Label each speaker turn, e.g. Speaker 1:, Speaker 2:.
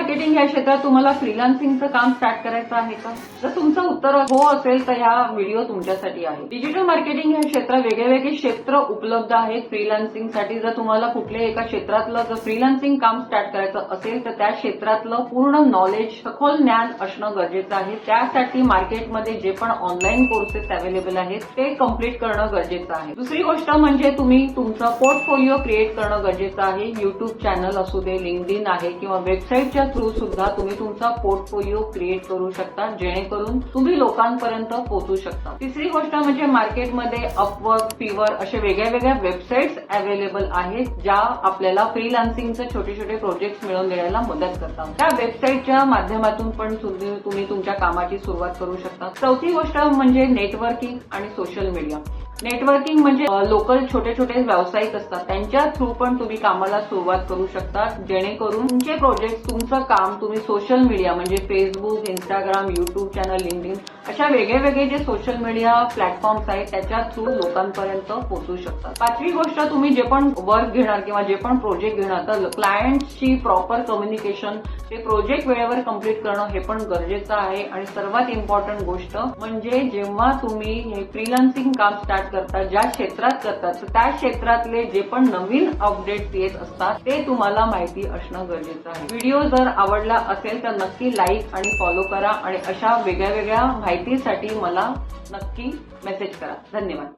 Speaker 1: Marketing या क्षेत्रात तुम्हाला फ्रीलान्सिंगचं काम स्टार्ट करायचं आहे का? जर तुमचं उत्तर हो असेल तर हा व्हिडिओ तुमच्यासाठी आहे. डिजिटल मार्केटिंग या क्षेत्रात वेगवेगळे क्षेत्र उपलब्ध आहेत फ्रीलान्सिंगसाठी. जर तुम्हाला कुठल्याही एका क्षेत्रातलं जर फ्रीलान्सिंग काम स्टार्ट करायचं असेल तर त्या क्षेत्रातलं पूर्ण नॉलेज, सखोल ज्ञान असणं गरजेचं आहे. त्यासाठी मार्केटमध्ये जे पण ऑनलाईन कोर्सेस अवेलेबल आहेत ते कम्प्लीट करणं गरजेचं आहे. दुसरी गोष्ट म्हणजे तुम्ही तुमचं पोर्टफोलिओ क्रिएट करणं गरजेचं आहे. युट्यूब चॅनल असू दे, लिंक्डइन आहे किंवा वेबसाईटच्या थ्रू सुद्धा तुम्ही तुमचा पोर्टफोलिओ क्रिएट करू शकता, जेणेकरून तुम्ही लोकांपर्यंत पोहोचू शकता. तिसरी गोष्ट म्हणजे मार्केटमध्ये अपवर्क, फिवर असे वेगळ्या वेबसाईट्स अवेलेबल आहेत ज्या आपल्याला फ्रीलान्सिंगचे छोटे छोटे प्रोजेक्ट मिळवून देण्याला मदत करतात. त्या वेबसाईटच्या माध्यमातून पण तुम्ही तुमच्या कामाची सुरुवात करू शकता. चौथी गोष्ट म्हणजे नेटवर्किंग आणि सोशल मीडिया. नेटवर्किंग म्हणजे लोकल छोटे व्यावसायिक असतात त्यांच्या थ्रू पण तुम्ही कामाला सुरुवात करू शकता, जेणेकरून तुमचे प्रोजेक्ट, तुमचं काम तुम्ही सोशल मीडिया म्हणजे Facebook, Instagram, YouTube channel, LinkedIn अशा वेगळे जे सोशल मीडिया प्लॅटफॉर्म्स आहेत त्याच्या थ्रू लोकांपर्यंत पोहोचू शकतात. पाचवी गोष्ट, तुम्ही जे पण वर्क घेणार किंवा जे पण प्रोजेक्ट घेणार तर क्लायंटशी प्रॉपर कम्युनिकेशन, ते प्रोजेक्ट वेळेवर कम्प्लीट करणं हे पण गरजेचं आहे. आणि सर्वात इम्पॉर्टंट गोष्ट म्हणजे जेव्हा तुम्ही हे फ्रीलान्सिंग काम स्टार्ट करता, ज्या क्षेत्रात करतात त्या क्षेत्रातले जे पण नवीन अपडेट्स येत असतात ते तुम्हाला माहिती असणं गरजेचं आहे. व्हिडिओ जर आवडला असेल तर नक्की लाईक आणि फॉलो करा आणि अशा वेगळ्या माहितीसाठी मला नक्की मेसेज करा. धन्यवाद.